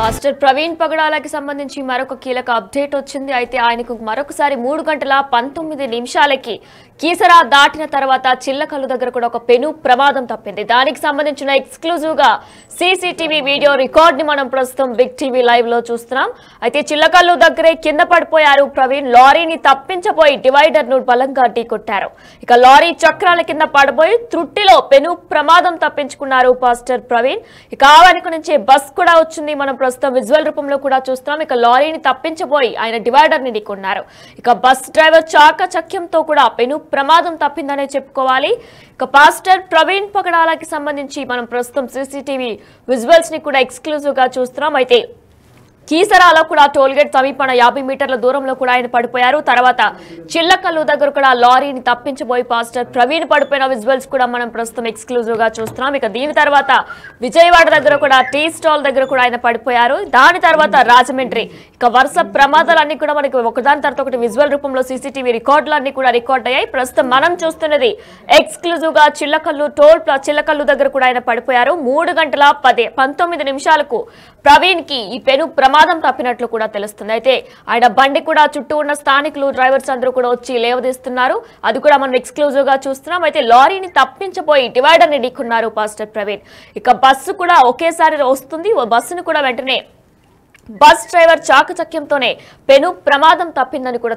Pastor Praveen పగడాలకి సంబంధించి మరొక కీలక అప్డేట్ వచ్చింది. అయితే ఆయనకు మరొకసారి 3 గంటల 19 నిమిషాలకి కీసరా దాటిన తర్వాత చిల్లకల్లు దగ్గర కూడా ఒక పెను ప్రమాదం తప్పింది. దానికి సంబంధించిన ఎక్స్క్లూజివ్ గా సీసీటీవీ వీడియో రికార్డ్ ని మనం ప్రస్తుతం బిగ్ టీవీ లైవ్ లో చూస్తున్నాం. అయితే చిల్లకల్లు దగ్గరే కింద పడిపోయారు ప్రవీణ్. లారీని తప్పించబోయి డివైడర్ ను బలంగా ఢీకొట్టారు. ఇక లారీ చక్రాల కింద పడబోయి త్రుట్టిలో పెను ప్రమాదం తప్పించుకున్నారు పాస్టర్ ప్రవీణ్. ఇక ఆ వెనుక నుంచి బస్ కూడా వచ్చింది. మనం ప్రస్తుతం విజువల్ రూపంలో కూడా చూస్తున్నాం. ఇక లారీని తప్పించబోయి ఆయన డివైడర్ ని ఢీకొన్నారు. ఇక బస్ డ్రైవర్ చాకచక్యంతో కూడా పెను ప్రమాదం తప్పిందనే చెప్పుకోవాలి. ఇక పాస్టర్ ప్రవీణ్ పగడాలకి సంబంధించి మనం ప్రస్తుతం సీసీటీవీ విజువల్స్ ని కూడా ఎక్స్క్లూజివ్ గా చూస్తున్నాం. అయితే కీసరాలో కూడా టోల్గేట్ సమీపన 50 మీటర్ల దూరంలో కూడా ఆయన పడిపోయారు. తర్వాత చిల్లకల్లు దగ్గర కూడా లారీని తప్పించబోయి పాస్టర్ ప్రవీణ్ పడిపోయిన విజువల్స్ కూడా మనం ప్రస్తుతం ఎక్స్క్లూజివ్ గా చూస్తున్నాం. ఇక దీని తర్వాత విజయవాడ దగ్గర కూడా టీ స్టాల్ దగ్గర కూడా ఆయన పడిపోయారు. దాని తర్వాత రాజమండ్రి. ఇక వరుస ప్రమాదాలన్నీ కూడా మనకి ఒకదాని తర్వాత ఒకటి విజువల్ రూపంలో సీసీటీవీ రికార్డులన్నీ కూడా రికార్డ్ అయ్యాయి. ప్రస్తుతం మనం చూస్తున్నది ఎక్స్క్లూజివ్ గా చిల్లకల్లు దగ్గర కూడా ఆయన పడిపోయారు. 3 గంటల 19 నిమిషాలకు ప్రవీణ్ కి ఈ పెను ప్రమాదం తప్పినట్లు కూడా తెలుస్తుంది. అయితే ఆయన బండి కూడా చుట్టూ ఉన్న స్థానికులు డ్రైవర్స్ అందరూ కూడా వచ్చి లేవదీస్తున్నారు. అది కూడా మనం ఎక్స్క్లూజివ్ గా చూస్తున్నాం. అయితే లారీని తప్పించబోయి డివైడర్ ని ఢీకొన్నారు పాస్టర్ ప్రవీణ్. ఇక బస్సు కూడా ఒకేసారి వస్తుంది. బస్సును కూడా వెంటనే బస్ డ్రైవర్ చాకచక్యంతోనే పెను ప్రమాదం తప్పిందని కూడా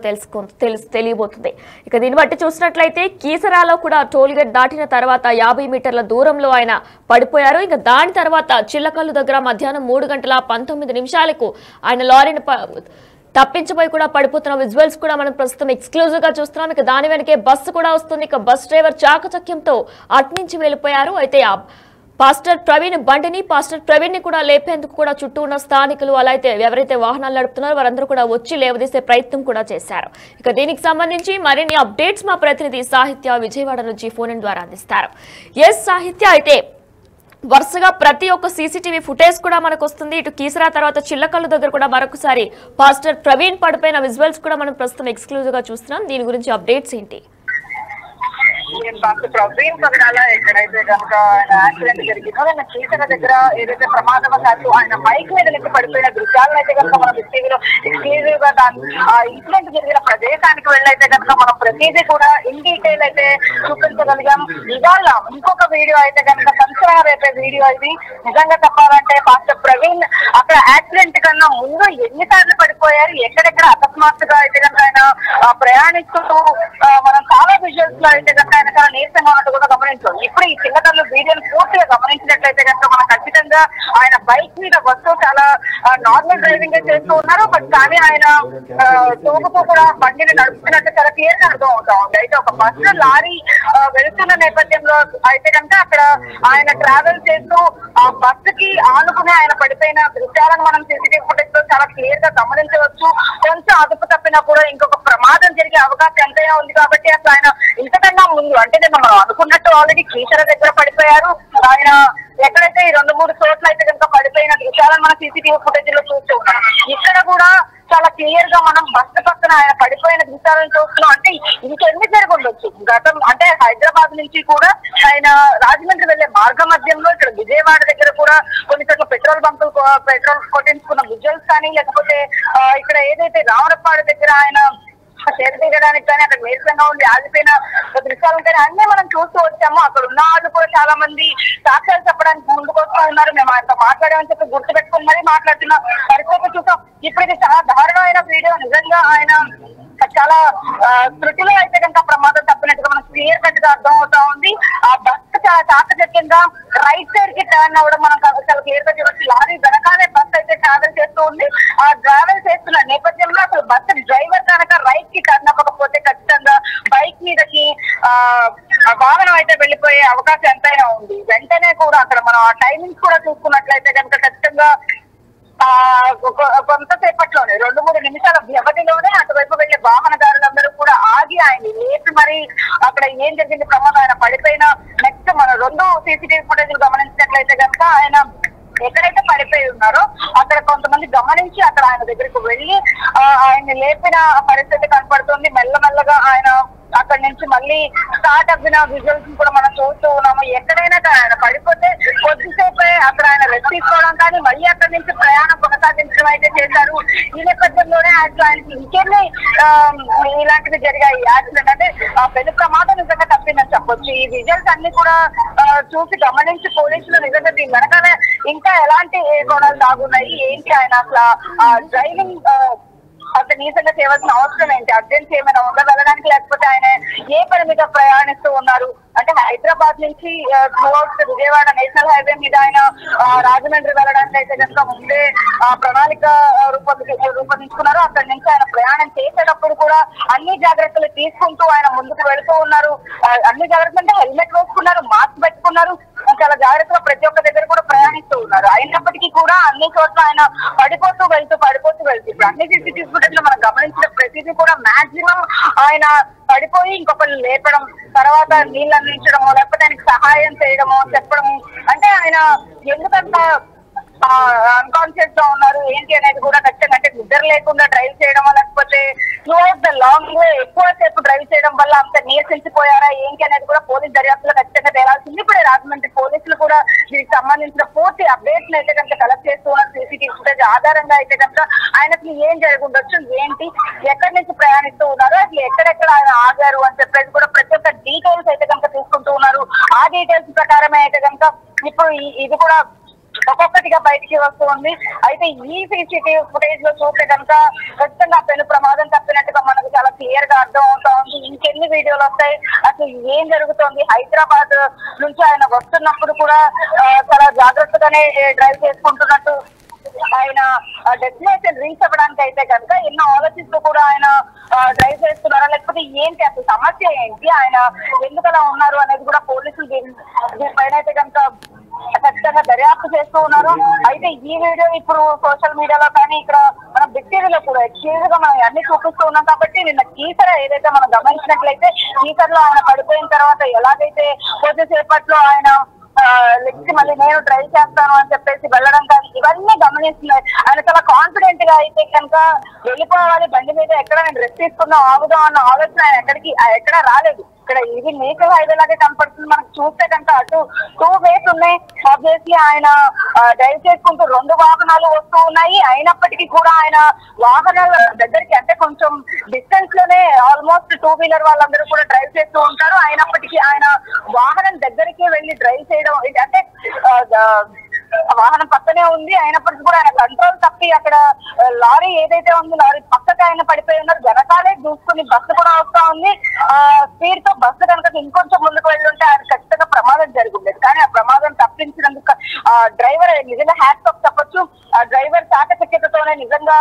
తెలియబోతుంది. ఇక దీన్ని బట్టి చూసినట్లయితే కీసరాలో కూడా టోల్గేట్ దాటిన తర్వాత 50 మీటర్ల దూరంలో ఆయన పడిపోయారు. ఇక దాని తర్వాత చిల్లకల్లు దగ్గర మధ్యాహ్నం 3 గంటల 19 నిమిషాలకు ఆయన లారీని తప్పించబోయి కూడా పడిపోతున్న విజువల్స్ కూడా మనం ప్రస్తుతం ఎక్స్క్లూజివ్ గా చూస్తున్నాం. ఇక దాని వెనకే బస్సు కూడా వస్తుంది. ఇక బస్ డ్రైవర్ చాకచక్యంతో అట్నుంచి వెళ్ళిపోయారు. అయితే పాస్టర్ ప్రవీణ్ బండిని పాస్టర్ ప్రవీణ్ ని కూడా లేపేందుకు కూడా చుట్టూ ఉన్న స్థానికులు అలా అయితే ఎవరైతే వాహనాలు నడుపుతున్నారో వారందరూ కూడా వచ్చి లేవదీసే ప్రయత్నం కూడా చేశారు. ఇక దీనికి సంబంధించి మరిన్ని అప్డేట్స్ మా ప్రతినిధి సాహిత్య విజయవాడ నుంచి ఫోన్ ద్వారా అందిస్తారు. ఎస్ సాహిత్య, అయితే వరుసగా ప్రతి ఒక్క సీసీటీవీ ఫుటేజ్ కూడా మనకు వస్తుంది. ఇటు కీసరా తర్వాత చిల్లకల్లు దగ్గర కూడా మరొకసారి పాస్టర్ ప్రవీణ్ పడిపోయిన విజువల్స్ కూడా మనం ప్రస్తుతం ఎక్స్క్లూజివ్ గా చూస్తున్నాం. దీని గురించి అప్డేట్స్ ఏంటి? ప్రవీణ్ పగడాల ఎక్కడైతే కనుక ఆయన యాక్సిడెంట్ జరిగిందో ఆయన కీసర దగ్గర ఏదైతే ప్రమాదవశాత్తు ఆయన బైక్ మీద నుంచి పడిపోయిన దృశ్యాలను అయితే కనుక మనం టీవీలో ఎక్స్క్లూజివ్ గా ఆ ఇన్సిడెంట్ జరిగిన ప్రదేశానికి వెళ్ళైతే కనుక మనం ప్రతిదీ కూడా ఇన్ డీటెయిల్ అయితే చూపించగలిగాం. ఇవాళ ఇంకొక వీడియో అయితే కనుక సంచలనం రేపే వీడియో ఇది. నిజంగా చెప్పాలంటే పాస్టర్ ప్రవీణ్ అక్కడ యాక్సిడెంట్ కన్నా ముందు ఎన్నిసార్లు పడిపోయారు, ఎక్కడెక్కడ అకస్మాత్తుగా అయితే కనుక ఆయన ప్రయాణిస్తూ మనం చాలా విజువల్స్ లో అయితే కనుక ఆయన చాలా నీరసంగా ఉన్నట్టు కూడా గమనించాం. ఇప్పుడు ఈ చిన్నకర్లు వీడియోని పూర్తిగా గమనించినట్లయితే కనుక మనం ఖచ్చితంగా ఆయన బైక్ మీద వస్తూ చాలా నార్మల్ డ్రైవింగ్ చేస్తూ ఉన్నారు. బట్ కానీ ఆయన తూగుతూ కూడా బండిని నడుపుతున్నట్టు చాలా క్లియర్ గా అర్థం అవుతా ఉంది. అయితే ఒక బస్సు లారీ వెళుతున్న నేపథ్యంలో అయితే కనుక అక్కడ ఆయన ట్రావెల్ చేస్తూ ఆ బస్సుకి ఆనుకుని ఆయన పడిపోయిన దృశ్యాలను మనం సీసీటీవీ ఫుటేజ్ లో చాలా క్లియర్ గా గమనించవచ్చు. కొంచెం అదుపు తప్పినా కూడా ఇంకొక ప్రమాదం జరిగే అవకాశం ఎంతైనా ఉంది. కాబట్టి అసలు ఆయన ఇంతకన్నా ముందు అంటే మనం అనుకున్నట్టు ఆల్రెడీ కీసర దగ్గర పడిపోయారు. ఆయన ఎక్కడైతే ఈ 2-3 చోట్ల అయితే కనుక పడిపోయిన దృశ్యాలను మనం సీసీటీవీ ఫుటేజ్ లో చూస్తూ ఉన్నాం. ఇక్కడ కూడా చాలా క్లియర్ గా మనం బస్సు పక్కన ఆయన పడిపోయిన దృశ్యాలను చూస్తున్నాం. అంటే ఇంకెన్ని జరుగుండొచ్చు. గతం అంటే హైదరాబాద్ నుంచి కూడా ఆయన రాజమండ్రి వెళ్లే మార్గ మధ్యంలో ఇక్కడ విజయవాడ దగ్గర కూడా కొన్ని చోట్ల పెట్రోల్ కొట్టించుకున్న విజువల్స్ కానీ, లేకపోతే ఇక్కడ ఏదైతే రావణపాడు దగ్గర ఆయన చేతి దిగడానికి కానీ అక్కడ నీరసంగా ఉండి ఆగిపోయిన దృశ్యాలు కానీ అన్నీ మనం చూస్తూ వచ్చాము. అక్కడ ఉన్న వాళ్ళు కూడా చాలా మంది సాక్ష్యాలు చెప్పడానికి ముందుకు వస్తూ ఉన్నారు. మేము ఆయనతో మాట్లాడామని చెప్పి గుర్తు పెట్టుకుని మరీ మాట్లాడుతున్న పరిస్థితి చూసాం. ఇప్పుడు ఇది చాలా దారుణమైన వీడియో. నిజంగా ఆయన చాలా త్రుటిలో అయితే కనుక ప్రమాదం తప్పినట్టుగా మనకు క్లియర్ కట్ గా అర్థం అవుతా ఉంది. ఆ బస్సు చాలా చాకచక్యంగా రైట్ సైడ్ కి టర్న్ అవ్వడం మనం చాలా క్లియర్ గా చూడొచ్చు. లారీ వెనకాలే బస్సు అయితే ట్రావెల్ చేస్తూ ఉంది. ఆ ట్రావెల్ చేస్తున్న నేపథ్యంలో అసలు బస్సు డ్రైవర్ కనుక రైట్ కి టర్న్ అవ్వకపోతే ఖచ్చితంగా బైక్ మీదకి వాహనం అయితే వెళ్లిపోయే అవకాశం ఎంతైనా ఉంది. వెంటనే కూడా అక్కడ మనం ఆ టైమింగ్స్ కూడా చూసుకున్నట్లయితే కనుక ఖచ్చితంగా కొంతసేపట్లోనే 2-3 నిమిషాల వ్యవధిలోనే అటువైపు వెళ్లే వాహనదారులందరూ కూడా ఆగి ఆయన లేపి మరి అక్కడ ఏం జరిగింది ప్రమాదం ఆయన పడిపోయిన నెక్స్ట్ మనం 2 సీసీటీవీ ఫుటేజ్ గమనించినట్లయితే కనుక ఆయన ఎక్కడైతే పడిపోయి ఉన్నారో అక్కడ కొంతమంది గమనించి అక్కడ ఆయన దగ్గరికి వెళ్లి ఆయన్ని లేపిన పరిస్థితి కనపడుతుంది. మెల్లమెల్లగా ఆయన అక్కడి నుంచి మళ్ళీ స్టార్ట్ అవ్విన విజువల్స్ కూడా మనం చూస్తూ ఉన్నాము. ఎక్కడైనా ఆయన పడిపోతే కొద్దిసేపే అక్కడ ఆయన రెస్ట్ తీసుకోవడం కానీ మళ్ళీ అక్కడి నుంచి ప్రయాణం కొనసాగించడం అయితే చేశారు. ఈ నేపథ్యంలోనే అసలు ఆయనకి ఇంకెన్ని ఇలాంటివి జరిగాయి. యాక్సిడెంట్ అంటే పెను ప్రమాదం నిజంగా తప్పిందని చెప్పొచ్చు. ఈ విజువల్స్ అన్ని కూడా చూసి గమనించి పోలీసులు నిజంగా దీని వెనకాల ఇంకా ఎలాంటి కోణాలు దాగున్నాయి, ఏంటి ఆయన అసలు డ్రైవింగ్ అతను నిజంగా చేయవలసిన అవసరం ఏంటి, అర్జెన్సీ ఏమైనా ఉందా వెళ్ళడానికి, లేకపోతే ఆయన ఏ పని మీద ప్రయాణిస్తూ ఉన్నారు అంటే హైదరాబాద్ నుంచి త్రూఅవుట్ విజయవాడ నేషనల్ హైవే మీద ఆయన రాజమండ్రి వెళ్ళడానికి అయితే కనుక ముందే ప్రణాళిక రూపొందించుకున్నారు. అక్కడి నుంచి ఆయన ప్రయాణం చేసేటప్పుడు కూడా అన్ని జాగ్రత్తలు తీసుకుంటూ ఆయన ముందుకు వెళుతూ ఉన్నారు. అన్ని జాగ్రత్తలు అంటే హెల్మెట్ వేసుకున్నారు, మాస్క్ పెట్టుకున్నారు, చాలా జాగ్రత్తగా ప్రతి ఒక్క దగ్గర కూడా ప్రయాణిస్తూ ఉన్నారు. అయినప్పటికీ కూడా అన్ని చోట్ల ఆయన పడిపోతూ వెళ్తూ ఇప్పుడు అన్ని సీసీటీవీ ఫుటేజ్ లో మనం గమనించిన ప్రతిదీ కూడా మాక్సిమం ఆయన పడిపోయి ఇంకొకరు లేపడం, తర్వాత నీళ్ళు అందించడమో లేకపోతే ఆయనకి సహాయం చేయడమో చెప్పడము, అంటే ఆయన ఎందుకంత అన్కాన్షియస్ గా ఉన్నారు ఏంటి అనేది కూడా ఖచ్చితంగా అంటే నిద్ర లేకుండా డ్రైవ్ చేయడమో లేకపోతే త్రూఅవుట్ ద లాంగ్ వే ఎక్కువ సేపు డ్రైవ్ చేయడం వల్ల అంత నీరసించిపోయారా ఏంటి అనేది కూడా పోలీస్ దర్యాప్తులో ఖచ్చితంగా తేలాల్సింది. ఇప్పుడు రాజమండ్రి పోలీసులు కూడా దీనికి సంబంధించిన పూర్తి అప్డేట్స్ అయితే కనుక కలెక్ట్ చేస్తూ ఉన్నారు. సీసీటీవీ ఫుటేజ్ ఆధారంగా అయితే కనుక ఆయనకి ఏం జరుగుండొచ్చు, ఏంటి, ఎక్కడి నుంచి ప్రయాణిస్తూ ఉన్నారు, అసలు ఎక్కడెక్కడ ఆయన ఆగారు అని చెప్పేసి కూడా ప్రతి ఒక్క డీటెయిల్స్ అయితే కనుక తీసుకుంటూ ఉన్నారు. ఆ డీటెయిల్స్ ప్రకారమే అయితే కనుక ఇప్పుడు ఇది కూడా ఒక్కొక్కటిగా బయటికి వస్తుంది. అయితే ఈ సీసీటీవీ ఫుటేజ్ లో చూస్తే కనుక ఖచ్చితంగా పెను ప్రమాదం తప్పినట్టుగా మనకు చాలా క్లియర్ గా అర్థం అవుతా ఉంది. ఇంకెన్ని వీడియోలు వస్తాయి, అసలు ఏం జరుగుతోంది, హైదరాబాద్ నుంచి ఆయన వస్తున్నప్పుడు కూడా చాలా జాగ్రత్తగానే డ్రైవ్ చేసుకుంటున్నట్టు ఆయన డెస్టినేషన్ రీచ్ అవ్వడానికి అయితే కనుక ఎన్నో ఆలోచిస్తూ కూడా ఆయన డ్రైవ్ చేస్తున్నారా లేకపోతే ఏంటి అసలు సమస్య ఏంటి, ఆయన ఎందుకలా ఉన్నారు అనేది కూడా పోలీసులు దీనిపైన అయితే కనుక ఖచ్చితంగా దర్యాప్తు చేస్తూ ఉన్నారు. అయితే ఈ వీడియో ఇప్పుడు సోషల్ మీడియాలో కానీ ఇక్కడ మనం బిగ్ టీవీలో కూడా ఎక్స్క్లూజివ్ గా మనం అన్ని చూపిస్తూ ఉన్నాం. కాబట్టి నిన్న కీసర ఏదైతే మనం గమనించినట్లయితే కీసరలో ఆయన పడిపోయిన తర్వాత ఎలాగైతే కొద్దిసేపట్లో ఆయన లెక్కి మళ్ళీ నేను డ్రైవ్ చేస్తాను అని చెప్పేసి వెళ్ళడం కానీ ఇవన్నీ గమనిస్తున్నాయి. ఆయన చాలా కాన్ఫిడెంట్ గా అయితే కనుక వెళ్ళిపోవాలి, బండి మీద ఎక్కడ నేను రెస్ట్ తీసుకుందాం ఆగుదాం అన్న ఆలోచన ఆయన ఎక్కడా రాలేదు. ఇక్కడ ఇది నేషనల్ హైవే లాగే కనపడుతుంది. మనకు చూస్తే కనుక అటు 2 వేస్ ఉన్నాయి. ఆబ్వియస్లీ ఆయన డ్రైవ్ చేసుకుంటూ 2 వాహనాలు వస్తూ ఉన్నాయి. అయినప్పటికీ కూడా ఆయన వాహనాల దగ్గరికి అంటే కొంచెం డిస్టెన్స్ లోనే ఆల్మోస్ట్ 2 వీలర్ వాళ్ళందరూ కూడా డ్రైవ్ చేస్తూ ఉంటారు. అయినప్పటికీ ఆయన వాహనం దగ్గరికి వెళ్ళి డ్రైవ్ చేయడం అంటే వాహనం పక్కనే ఉంది. అయినప్పటికీ కూడా ఆయన కంట్రోల్ తప్పి అక్కడ లారీ ఏదైతే ఉందో లారీ పక్కకి ఆయన పడిపోయి ఉన్నారు. వెనకాలే దూసుకుని బస్సు కూడా వస్తా ఉంది. స్పీడ్ తో బస్సు కనుక ఇంకొంచెం ముందుకు వెళ్ళుంటే ఆయన ఖచ్చితంగా ప్రమాదం జరుగుండేది. కానీ ఆ ప్రమాదం తప్పించినందుకు డ్రైవర్ నిజంగా హ్యాట్స్ ఆఫ్ చెప్పొచ్చు. ఆ డ్రైవర్ చాకచక్యతతోనే నిజంగా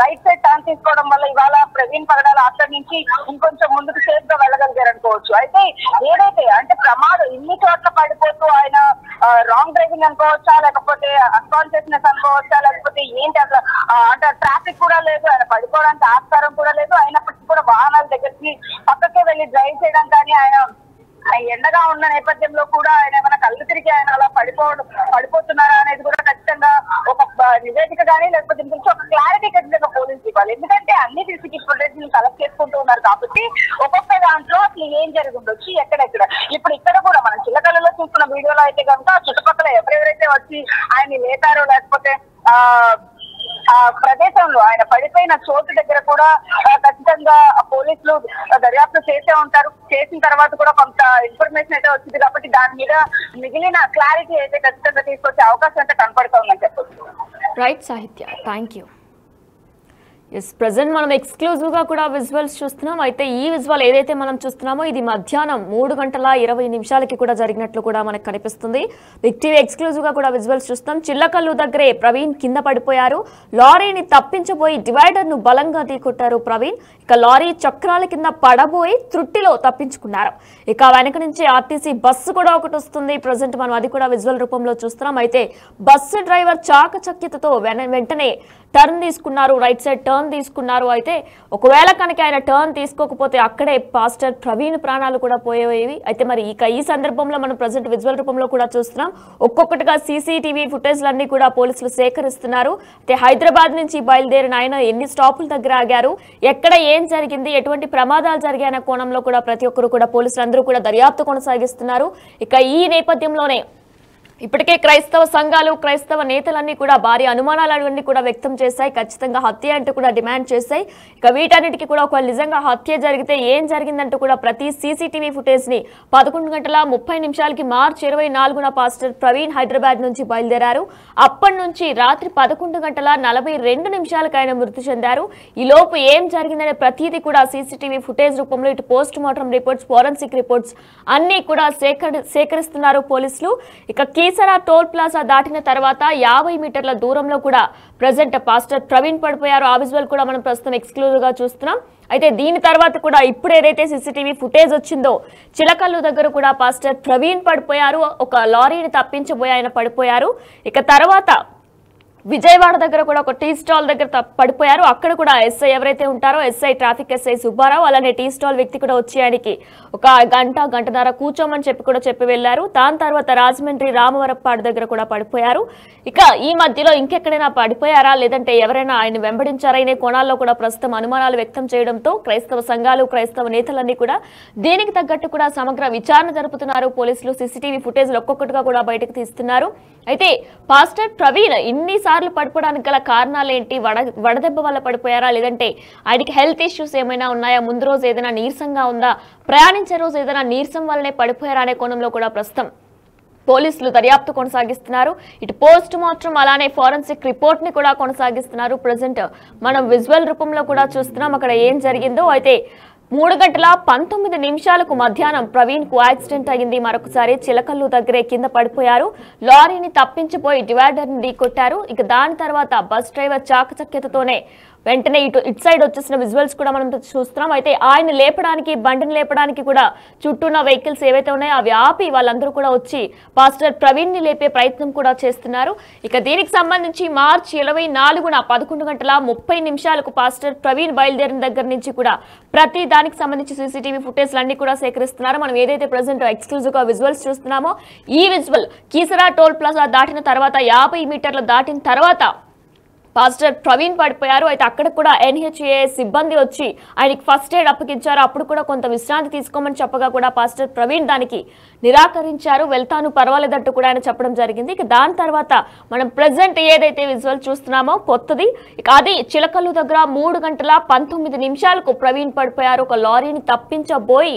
రైట్ సైడ్ టర్న్ తీసుకోవడం వల్ల ఇవాళ ప్రవీణ్ పగడాల అక్కడి నుంచి ఇంకొంచెం ముందుకు సేఫ్ గా వెళ్ళగలిగారు అనుకోవచ్చు. అయితే ఏదైతే అంటే ప్రమాదం ఇన్ని చోట్ల పడిపోతూ ఆయన రాంగ్ డ్రైవింగ్ అనుకోవచ్చా లేకపోతే అన్కాన్షియస్నెస్ అనుకోవచ్చా లేకపోతే ఏంటి అసలు అంటే ట్రాఫిక్ కూడా లేదు, ఆయన పడిపోవడానికి ఆస్కారం కూడా లేదు. అయినప్పటికీ కూడా వాహనాల దగ్గరికి పక్కకే వెళ్ళి డ్రైవ్ చేయడం కానీ ఆయన ఎండగా ఉన్న నేపథ్యంలో కూడా ఆయన ఏమైనా కళ్ళు తిరిగి ఆయన అలా పడిపోతున్నారా అనేది కూడా ఖచ్చితంగా ఒక నివేదిక కానీ లేకపోతే దీని గురించి ఒక క్లారిటీ ఖచ్చితంగా పోలీసు ఇవ్వాలి. ఎందుకంటే అన్ని సీసీటీవీ ఫుటేజ్ కలెక్ట్ చేసుకుంటూ ఉన్నారు కాబట్టి ఒక్కొక్క దాంట్లో అసలు ఏం జరుగుండొచ్చు ఎక్కడెక్కడ. ఇప్పుడు ఇక్కడ కూడా మనం చిల్లకల్లలో చూస్తున్న వీడియోలో అయితే కనుక చుట్టుపక్కల ఎవరెవరైతే వచ్చి ఆయన్ని లేపారో లేకపోతే ఆ ప్రదేశంలో ఆయన పడిపోయిన చోటు దగ్గర కూడా ఖచ్చితంగా పోలీసులు దర్యాప్తు చేసే ఉంటారు. చేసిన తర్వాత కూడా కొంత ఇన్ఫర్మేషన్ అయితే వచ్చింది కాబట్టి దాని మీద మిగిలిన క్లారిటీ అయితే ఖచ్చితంగా తీసుకొచ్చే అవకాశం అయితే కనపడుతుందని చెప్పొచ్చు. రైట్ సాహిత్య, థ్యాంక్ యూ. ఎస్, ప్రజెంట్ మనం ఎక్స్క్లూజివ్ గా కూడా విజువల్స్ చూస్తున్నాం. అయితే ఈ విజువల్ ఏదైతే మనం చూస్తున్నామో ఇది మధ్యాహ్నం 3:20 కూడా జరిగినట్లు కూడా మనకు కనిపిస్తుంది. బిగ్ టీవీ ఎక్స్క్లూజివ్ గా కూడా విజువల్స్ చూస్తున్నాం. చిల్లకల్లు దగ్గరే ప్రవీణ్ కింద పడిపోయారు. లారీని తప్పించబోయి డివైడర్ ను బలంగా ఢీకొట్టారు ప్రవీణ్. ఇక లారీ చక్రాల కింద పడబోయి త్రుట్టిలో తప్పించుకున్నారు. ఇక వెనక నుంచి ఆర్టీసీ బస్సు కూడా ఒకటి వస్తుంది. ప్రజెంట్ మనం అది కూడా విజువల్ రూపంలో చూస్తున్నాం. అయితే బస్సు డ్రైవర్ చాకచక్యతతో వెంటనే టర్న్ తీసుకున్నారు, రైట్ సైడ్ టర్న్ తీసుకున్నారు. అయితే ఒకవేళ కనుక ఆయన టర్న్ తీసుకోకపోతే అక్కడే పాస్టర్ ప్రవీణ్ ప్రాణాలు కూడా పోయేవి. అయితే మరి ఈ సందర్భంలో మనం ప్రజెంట్ విజువల్ రూపంలో కూడా చూస్తున్నాం. ఒక్కొక్కటిగా సీసీటీవీ ఫుటేజ్లన్నీ కూడా పోలీసులు సేకరిస్తున్నారు. అయితే హైదరాబాద్ నుంచి బయలుదేరిన ఆయన ఎన్ని స్టాపుల దగ్గర ఆగారు, ఎక్కడ ఏం జరిగింది, ఎటువంటి ప్రమాదాలు జరిగాయన్న కోణంలో కూడా ప్రతి ఒక్కరు కూడా పోలీసులు అందరూ కూడా దర్యాప్తు కొనసాగిస్తున్నారు. ఇక ఈ నేపథ్యంలోనే ఇప్పటికే క్రైస్తవ సంఘాలు, క్రైస్తవ నేతలన్నీ కూడా భారీ అనుమానాలన్నీ కూడా వ్యక్తం చేశాయి. ఖచ్చితంగా హత్య అంటూ కూడా డిమాండ్ చేశాయి. ఇక వీటన్నిటికీ కూడా ఒకవేళ నిజంగా హత్య జరిగితే ఏం జరిగిందంటూ కూడా ప్రతి సీసీటీవీ ఫుటేజ్ ని 11:30 మార్చి 24న పాస్టర్ ప్రవీణ్ హైదరాబాద్ నుంచి బయలుదేరారు. అప్పటి నుంచి రాత్రి 11:42 ఆయన మృతి చెందారు. ఈ లోపు ఏం జరిగిందనే ప్రతిదీ కూడా సీసీటీవీ ఫుటేజ్ రూపంలో ఇటు post mortem reports, forensic reports అన్ని కూడా సేకరిస్తున్నారు పోలీసులు. ఇక కీసరా టోల్ ప్లాజా దాటిన తర్వాత 50 మీటర్ల దూరంలో కూడా ప్రజెంట్ పాస్టర్ ప్రవీణ్ పడిపోయారు. ఆ విజువల్ కూడా మనం ప్రస్తుతం ఎక్స్క్లూజివ్ గా చూస్తున్నాం. అయితే దీని తర్వాత కూడా ఇప్పుడు ఏదైతే సీసీటీవీ ఫుటేజ్ వచ్చిందో చిలకల్లు దగ్గర కూడా పాస్టర్ ప్రవీణ్ పడిపోయారు. ఒక లారీని తప్పించబోయి ఆయన పడిపోయారు. ఇక తర్వాత విజయవాడ దగ్గర కూడా ఒక టీ స్టాల్ దగ్గర పడిపోయారు. అక్కడ కూడా ఎస్ఐ ఎవరైతే ఉంటారో ట్రాఫిక్ ఎస్ఐ సుబ్బారావు, అలానే టీ స్టాల్ వ్యక్తి కూడా వచ్చి ఆయనకి ఒక గంటన్నర కూర్చోమని చెప్పి వెళ్లారు. దాని తర్వాత రాజమండ్రి రామవరప్పాడు దగ్గర కూడా పడిపోయారు. ఇక ఈ మధ్యలో ఇంకెక్కడైనా పడిపోయారా, లేదంటే ఎవరైనా ఆయన వెంబడించారనే కోణాల్లో కూడా ప్రస్తుతం అనుమానాలు వ్యక్తం చేయడంతో క్రైస్తవ సంఘాలు, క్రైస్తవ నేతలన్నీ కూడా దీనికి తగ్గట్టు కూడా సమగ్ర విచారణ జరుపుతున్నారు పోలీసులు. సీసీటీవీ ఫుటేజ్ ఒక్కొక్కటిగా కూడా బయటకు తీస్తున్నారు. అయితే పాస్టర్ ప్రవీణ్ ఇన్నిసార్లు పడిపోవడానికి గల కారణాలు ఏంటి? వడదెబ్బ వల్ల పడిపోయారా, లేదంటే ఆయనకి హెల్త్ ఇష్యూస్ ఏమైనా ఉన్నాయా, ముందు రోజు ఏదైనా నీరసంగా ఉందా, ప్రయాణించే రోజు ఏదైనా నీరసం వల్లనే పడిపోయారా అనే కోణంలో కూడా ప్రస్తుతం పోలీసులు దర్యాప్తు కొనసాగిస్తున్నారు. ఇటు పోస్ట్ మార్టం అలానే ఫోరెన్సిక్ రిపోర్ట్ ని కూడా కొనసాగిస్తున్నారు. ప్రజెంట్ మనం విజువల్ రూపంలో కూడా చూస్తున్నాం అక్కడ ఏం జరిగిందో. అయితే 3:19 మధ్యాహ్నం ప్రవీణ్ కు యాక్సిడెంట్ అయింది. మరొకసారి చిలకల్లు దగ్గరే కింద పడిపోయారు. లారీని తప్పించిపోయి డివైడర్ ని ఢీకొట్టారు. ఇక దాని తర్వాత బస్ డ్రైవర్ చాకచక్యతతోనే వెంటనే ఇటు సైడ్ వచ్చేసిన విజువల్స్ కూడా మనం చూస్తున్నాం. అయితే ఆయన లేపడానికి, బండిని లేపడానికి కూడా చుట్టూ ఉన్న వెహికల్స్ ఏవైతే ఉన్నాయో అవి ఆపి వాళ్ళందరూ కూడా వచ్చి పాస్టర్ ప్రవీణ్ ని లేపే ప్రయత్నం కూడా చేస్తున్నారు. ఇక దీనికి సంబంధించి మార్చి 24న 11:30 పాస్టర్ ప్రవీణ్ బయలుదేరిన దగ్గర నుంచి కూడా ప్రతి దానికి సంబంధించి సీసీటీవీ ఫుటేజ్ అన్ని కూడా సేకరిస్తున్నారు. మనం ఏదైతే ప్రెసెంట్ ఎక్స్క్లూజివ్ గా విజువల్స్ చూస్తున్నామో ఈ విజువల్ కీసరా టోల్ ప్లాజా దాటిన తర్వాత 50 మీటర్లు దాటిన తర్వాత పాస్టర్ ప్రవీణ్ పడిపోయారు. అయితే అక్కడ కూడా NHA సిబ్బంది వచ్చి ఆయనకి ఫస్ట్ ఎయిడ్ అప్పగించారు. అప్పుడు కూడా కొంత విశ్రాంతి తీసుకోమని చెప్పగా కూడా పాస్టర్ ప్రవీణ్ దానికి నిరాకరించారు. వెళ్తాను, పర్వాలేదంటూ కూడా ఆయన చెప్పడం జరిగింది. ఇక దాని తర్వాత మనం ప్రెసెంట్ ఏదైతే విజువల్ చూస్తున్నామో కొత్తది, ఇక అది చిలకల్లు దగ్గర 3:19 ప్రవీణ్ పడిపోయారు. ఒక లారీని తప్పించబోయి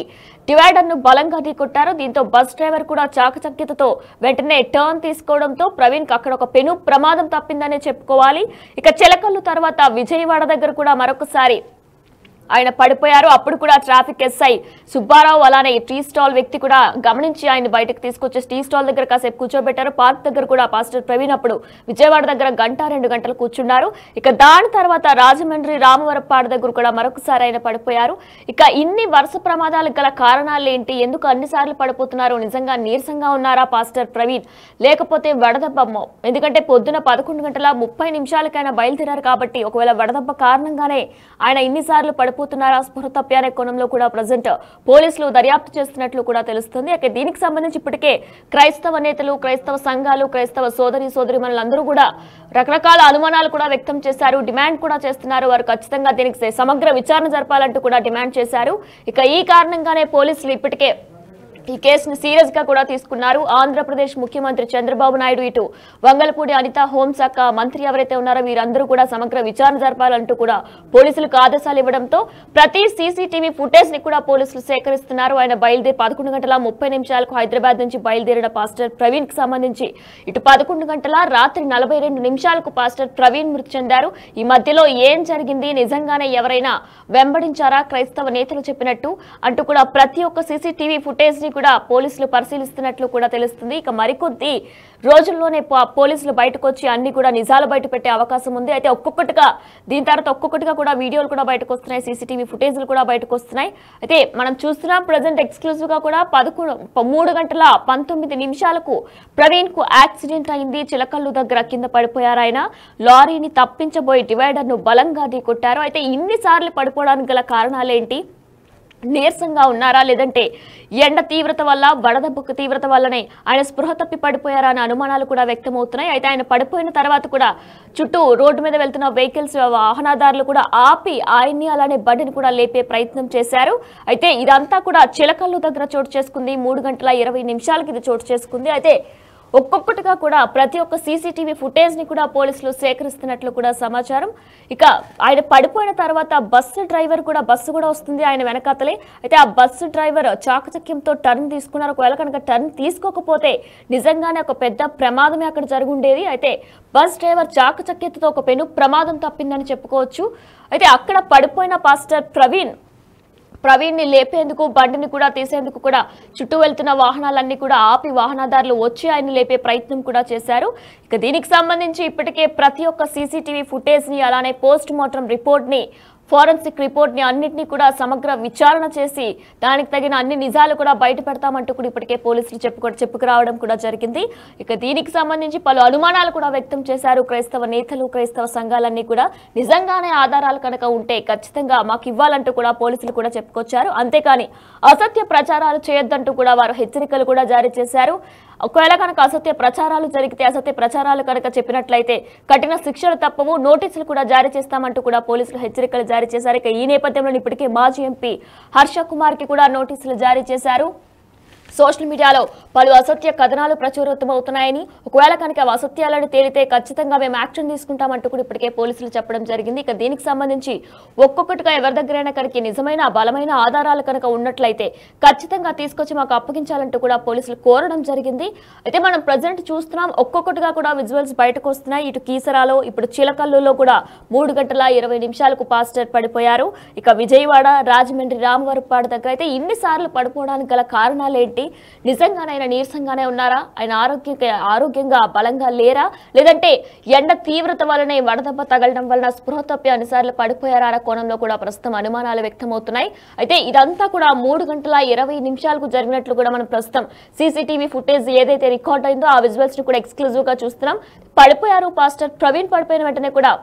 డివైడర్ ను బలంగా ఢీకొట్టారు. దీంతో బస్ డ్రైవర్ కూడా చాకచక్యతతో వెంటనే టర్న్ తీసుకోవడంతో ప్రవీణ్ కు అక్కడ ఒక పెను ప్రమాదం తప్పిందనే చెప్పుకోవాలి. ఇక చిలకల్లు తర్వాత విజయవాడ దగ్గర కూడా మరొకసారి ఆయన పడిపోయారు. అప్పుడు కూడా ట్రాఫిక్ ఎస్ఐ సుబ్బారావు అలానే టీ స్టాల్ వ్యక్తి కూడా గమనించి ఆయన బయటకు తీసుకొచ్చి టీ స్టాల్ దగ్గర కాసేపు కూర్చోబెట్టారు. పార్క్ దగ్గర కూడా పాస్టర్ ప్రవీణ్ అప్పుడు విజయవాడ దగ్గర 1-2 గంటలు కూర్చున్నారు. ఇక దాని తర్వాత రాజమండ్రి రామవరప్పాడు దగ్గర కూడా మరొకసారి ఆయన పడిపోయారు. ఇక ఇన్ని వరుస ప్రమాదాలకు గల కారణాలు ఏంటి, ఎందుకు అన్నిసార్లు పడిపోతున్నారు, నిజంగా నీరసంగా ఉన్నారా పాస్టర్ ప్రవీణ్, లేకపోతే వడదెబ్బమ్మో? ఎందుకంటే పొద్దున 11:30 ఆయన బయలుదేరారు కాబట్టి ఒకవేళ వడదెబ్బ కారణంగానే ఆయన ఇన్నిసార్లు పడిపోతున్నారా, స్పృహ తప్పి అనే కోణంలో కూడా ప్రజెంట్ పోలీసులు దర్యాప్తు చేస్తున్నట్లు కూడా తెలుస్తుంది. అయితే దీనికి సంబంధించి ఇప్పటికే క్రైస్తవ నేతలు, క్రైస్తవ సంఘాలు, క్రైస్తవ సోదరీమణులందరూ కూడా రకరకాల అనుమానాలు కూడా వ్యక్తం చేశారు, డిమాండ్ కూడా చేస్తున్నారు. వారు ఖచ్చితంగా దీనికి సమగ్ర విచారణ జరపాలంటూ కూడా డిమాండ్ చేశారు. ఇక ఈ కారణంగానే పోలీసులు ఇప్పటికే ఈ కేసును సీరియస్ గా కూడా తీసుకున్నారు. ఆంధ్రప్రదేశ్ ముఖ్యమంత్రి చంద్రబాబు నాయుడు, ఇటు వంగలపూడి అనిత, హోంశాఖ మంత్రి ఎవరైతే ఉన్నారో వీరందరూ కూడా సమగ్ర విచారణ జరపాలంటూ కూడా పోలీసులకు ఆదేశాలు ఇవ్వడంతో ప్రతి సీసీటీవీ ఫుటేజ్ ని కూడా పోలీసులు సేకరిస్తున్నారు. ఆయన 11:30 హైదరాబాద్ నుంచి బయలుదేరిన పాస్టర్ ప్రవీణ్ కి సంబంధించి ఇటు 11 రాత్రి 42 పాస్టర్ ప్రవీణ్ మృతి చెందారు. ఈ మధ్యలో ఏం జరిగింది, నిజంగానే ఎవరైనా వెంబడించారా క్రైస్తవ నేతలు చెప్పినట్టు అంటూ కూడా ప్రతి ఒక్క సీసీటీవీ ఫుటేజ్ ని కూడా పోలీసులు పరిశీలిస్తున్నట్లు కూడా తెలుస్తుంది. ఇక మరికొద్ది రోజుల్లోనే పోలీసులు బయటకు వచ్చి అన్ని కూడా నిజాలు బయట పెట్టే అవకాశం ఉంది. అయితే ఒక్కొక్కటిగా దీని తర్వాత ఒక్కొక్కటిగా కూడా వీడియోలు కూడా బయటకు వస్తున్నాయి, సీసీటీవీ ఫుటేజ్లు కూడా బయటకు వస్తున్నాయి. అయితే మనం చూస్తున్నాం ప్రజెంట్ ఎక్స్క్లూజివ్ గా కూడా 3:19 ప్రవీణ్ కు యాక్సిడెంట్ అయింది. చిలకల్లు దగ్గర కింద పడిపోయారు ఆయన. లారీని తప్పించబోయి డివైడర్ ను బలంగా ఢీకొట్టారు. అయితే ఇన్నిసార్లు పడిపోవడానికి గల కారణాలేంటి? నీరసంగా ఉన్నారా, లేదంటే ఎండ తీవ్రత వల్ల, వడదెబ్బ తీవ్రత వల్లనే ఆయన స్పృహ తప్పి పడిపోయారా అనే అనుమానాలు కూడా వ్యక్తమవుతున్నాయి. అయితే ఆయన పడిపోయిన తర్వాత కూడా చుట్టూ రోడ్డు మీద వెళ్తున్న వెహికల్స్, వాహనదారులు కూడా ఆపి ఆయన్ని అలానే బండిని కూడా లేపే ప్రయత్నం చేశారు. అయితే ఇదంతా కూడా చిలకల్లు దగ్గర చోటు చేసుకుంది. 3:20 ఇది చోటు చేసుకుంది. అయితే ఒక్కొక్కటిగా కూడా ప్రతి ఒక్క సీసీటీవీ ఫుటేజ్ ని కూడా పోలీసులు సేకరిస్తున్నట్లు కూడా సమాచారం. ఇక ఆయన పడిపోయిన తర్వాత బస్సు డ్రైవర్ కూడా, బస్సు కూడా వస్తుంది ఆయన వెనకాతలే. అయితే ఆ బస్సు డ్రైవర్ చాకచక్యంతో టర్న్ తీసుకున్నారు. ఒకవేళ కనుక టర్న్ తీసుకోకపోతే నిజంగానే ఒక పెద్ద ప్రమాదమే అక్కడ జరుగుండేది. అయితే బస్ డ్రైవర్ చాకచక్యతతో ఒక పెను ప్రమాదం తప్పిందని చెప్పుకోవచ్చు. అయితే అక్కడ పడిపోయిన పాస్టర్ ప్రవీణ్ ని లేపేందుకు, బండిని కూడా తీసేందుకు కూడా చుట్టూ వెళ్తున్న వాహనాలన్నీ కూడా ఆపి వాహనదారులు వచ్చి ఆయన లేపే ప్రయత్నం కూడా చేశారు. ఇక దీనికి సంబంధించి ఇప్పటికే ప్రతి ఒక్క సీసీటీవీ ఫుటేజ్ ని, అలానే పోస్ట్ మార్టం రిపోర్ట్ ని, ఫోరెన్సిక్ రిపోర్ట్ ని అన్నింటినీ కూడా సమగ్ర విచారణ చేసి దానికి తగిన అన్ని నిజాలు కూడా బయట పెడతామంటూ కూడా ఇప్పటికే పోలీసులు చెప్పుకురావడం కూడా జరిగింది. ఇక దీనికి సంబంధించి పలు అనుమానాలు కూడా వ్యక్తం చేశారు క్రైస్తవ నేతలు, క్రైస్తవ సంఘాలన్నీ కూడా. నిజంగానే ఆధారాలు కనుక ఉంటే ఖచ్చితంగా మాకు ఇవ్వాలంటూ కూడా పోలీసులు కూడా చెప్పుకొచ్చారు. అంతేకాని అసత్య ప్రచారాలు చేయొద్దంటూ కూడా వారు హెచ్చరికలు కూడా జారీ చేశారు. ఒకవేళ కనుక అసత్య ప్రచారాలు జరిగితే, అసత్య ప్రచారాలు కనుక చెప్పినట్లయితే కఠిన శిక్షలు తప్పవు, నోటీసులు కూడా జారీ చేస్తామంటూ కూడా పోలీసులు హెచ్చరికలు జారీ చేశారు. ఇక ఈ నేపథ్యంలో ఇప్పటికే మాజీ ఎంపీ హర్ష కుమార్ కి కూడా నోటీసులు జారీ చేశారు. సోషల్ మీడియాలో పలు అసత్య కథనాలు ప్రచురితమవుతున్నాయని, ఒకవేళ కనుక అసత్యాలను తేలితే ఖచ్చితంగా మేము యాక్షన్ తీసుకుంటామంటూ కూడా ఇప్పటికే పోలీసులు చెప్పడం జరిగింది. ఇక దీనికి సంబంధించి ఒక్కొక్కటిగా ఎవరి దగ్గరైనా కనుక నిజమైన బలమైన ఆధారాలు కనుక ఉన్నట్లయితే ఖచ్చితంగా తీసుకొచ్చి మాకు అప్పగించాలంటూ కూడా పోలీసులు కోరడం జరిగింది. అయితే మనం ప్రజెంట్ చూస్తున్నాం ఒక్కొక్కటిగా కూడా విజువల్స్ బయటకు వస్తున్నాయి. ఇటు కీసరాలో, ఇప్పుడు చిలకల్లులో కూడా 3:20 పాస్టర్ పడిపోయారు. ఇక విజయవాడ, రాజమండ్రి, రామవరపాడు దగ్గర అయితే ఇన్నిసార్లు పడిపోవడానికి గల కారణాలు ఏంటి? నిజంగానే ఆయన నీరసంగానే ఉన్నారా? ఆయన ఆరోగ్యంగా బలంగా లేరా? లేదంటే ఎండ తీవ్రత వల్లనే, వడదెబ్బ తగలడం వలన స్పృహ తప్పి అన్నిసార్లు పడిపోయారా అనే కోణంలో కూడా ప్రస్తుతం అనుమానాలు వ్యక్తమవుతున్నాయి. అయితే ఇదంతా కూడా 3:20 జరిగినట్లు కూడా మనం ప్రస్తుతం సీసీటీవీ ఫుటేజ్ ఏదైతే రికార్డ్ అయిందో ఆ విజువల్స్ ని కూడా ఎక్స్క్లూజివ్ గా చూస్తున్నాం. పడిపోయారు పాస్టర్ ప్రవీణ్. పడిపోయిన వెంటనే కూడా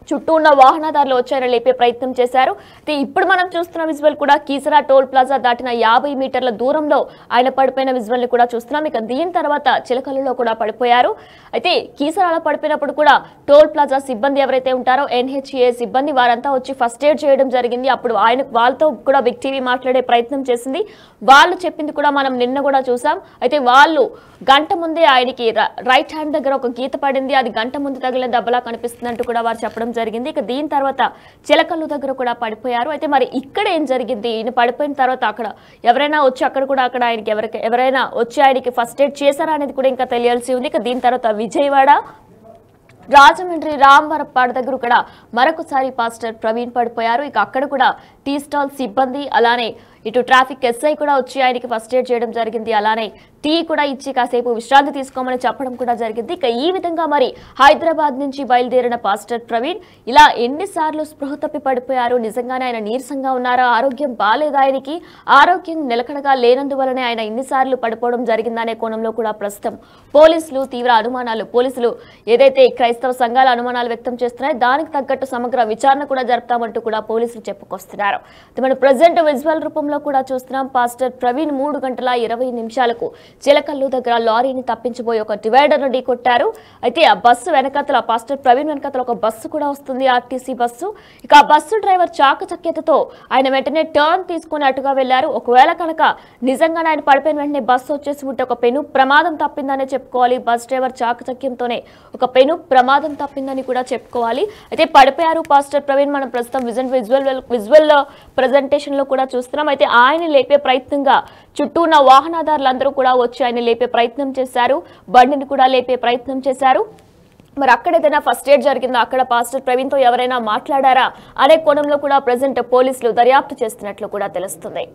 చుట్టూ ఉన్న వాహనదారులు వచ్చారని లేపే ప్రయత్నం చేశారు. అయితే ఇప్పుడు మనం చూస్తున్న విజువల్ కూడా కీసరా టోల్ ప్లాజా దాటిన 50 మీటర్ల దూరంలో ఆయన పడిపోయిన విజువల్ ని కూడా చూస్తున్నాం. ఇక దీని తర్వాత చిలకల్లులో కూడా పడిపోయారు. అయితే కీసరాలో పడిపోయినప్పుడు కూడా టోల్ ప్లాజా సిబ్బంది ఎవరైతే ఉంటారో, NHA సిబ్బంది, వారంతా వచ్చి ఫస్ట్ ఎయిడ్ చేయడం జరిగింది. అప్పుడు వాళ్ళతో కూడా బిగ్ టీవీ మాట్లాడే ప్రయత్నం చేసింది. వాళ్ళు చెప్పింది కూడా మనం నిన్న కూడా చూసాం. అయితే వాళ్ళు గంట ముందే ఆయనకి రైట్ హ్యాండ్ దగ్గర ఒక గీత పడింది, అది గంట ముందు తగిలిన దెబ్బలా కనిపిస్తుంది అంటూ కూడా వారు చెప్పడం జరిగింది. ఇక దీని తర్వాత చిలకల్లు దగ్గర కూడా పడిపోయారు. అయితే మరి ఇక్కడ ఏం జరిగింది? ఈయన పడిపోయిన తర్వాత అక్కడ ఎవరైనా వచ్చి అక్కడ ఆయనకి ఎవరైనా వచ్చి ఆయనకి ఫస్ట్ ఎయిడ్ చేశారా అనేది కూడా ఇంకా తెలియాల్సి ఉంది. ఇక దీని తర్వాత విజయవాడ, రాజమండ్రి, రామవరపాడు దగ్గర కూడా మరొకసారి పాస్టర్ ప్రవీణ్ పడిపోయారు. ఇక అక్కడ కూడా టీ స్టాల్ సిబ్బంది, అలానే ఇటు ట్రాఫిక్ SI కూడా వచ్చి ఆయనకి ఫస్ట్ ఎయిడ్ చేయడం జరిగింది. అలానే టీ కూడా ఇచ్చి కాసేపు విశ్రాంతి తీసుకోమని చెప్పడం కూడా జరిగింది. ఇక ఈ విధంగా మరి హైదరాబాద్ నుంచి బయలుదేరిన పాస్టర్ ప్రవీణ్ ఇలా ఎన్నిసార్లు స్పృహ తప్పి పడిపోయారు? నిజంగానే ఆయన నీరసంగా ఉన్నారా? ఆరోగ్యం బాలేదా? ఆయనకి ఆరోగ్యం నిలకడగా లేనందువలనే ఆయన ఎన్నిసార్లు పడిపోవడం జరిగిందనే కోణంలో కూడా ప్రస్తుతం పోలీసులు తీవ్ర అనుమానాలు, పోలీసులు ఏదైతే క్రైస్తవ సంఘాల అనుమానాలు వ్యక్తం చేస్తున్నాయో దానికి తగ్గట్టు సమగ్ర విచారణ కూడా జరుపుతామంటూ కూడా పోలీసులు చెప్పుకొస్తున్నారు. మనం ప్రజెంట్ విజువల్ రూపంలో కూడా చూస్తున్నాం. పాస్టర్ ప్రవీణ్ 3:20 చిలకల్లు దగ్గర లారీని తప్పించబోయి ఒక డివైడర్ ను ఢీకొట్టారు. అయితే ఆ బస్సు వెనకాతల, పాస్టర్ ప్రవీణ్ వెనకాతల ఒక బస్సు కూడా వస్తుంది, RTC బస్సు. ఇక ఆ బస్సు డ్రైవర్ చాకచక్యతతో ఆయన వెంటనే టర్న్ తీసుకుని అటుగా వెళ్లారు. ఒకవేళ కనుక నిజంగానే ఆయన పడిపోయిన వెంటనే బస్సు వచ్చేసి ఉంటే ఒక పెను ప్రమాదం తప్పిందనే చెప్పుకోవాలి. బస్ డ్రైవర్ చాకచక్యంతోనే ఒక పెను ప్రమాదం తప్పిందని కూడా చెప్పుకోవాలి. అయితే పడిపోయారు పాస్టర్ ప్రవీణ్. మనం ప్రస్తుతం విజువల్ ప్రెజెంటేషన్ లో కూడా చూస్తున్నాం. అయితే ఆయన లేపే ప్రయత్నంగా చుట్టూ ఉన్న వాహనదారులందరూ కూడా వచ్చి ఆయన లేపే ప్రయత్నం చేశారు, బండిని కూడా లేపే ప్రయత్నం చేశారు. మరి అక్కడ ఏదైనా ఫస్ట్ ఎయిడ్ జరిగిందా, అక్కడ పాస్టర్ ప్రవీణ్ తో ఎవరైనా మాట్లాడారా అనే కోణంలో కూడా ప్రెజెంట్ పోలీసులు దర్యాప్తు చేస్తున్నట్లు కూడా తెలుస్తుంది.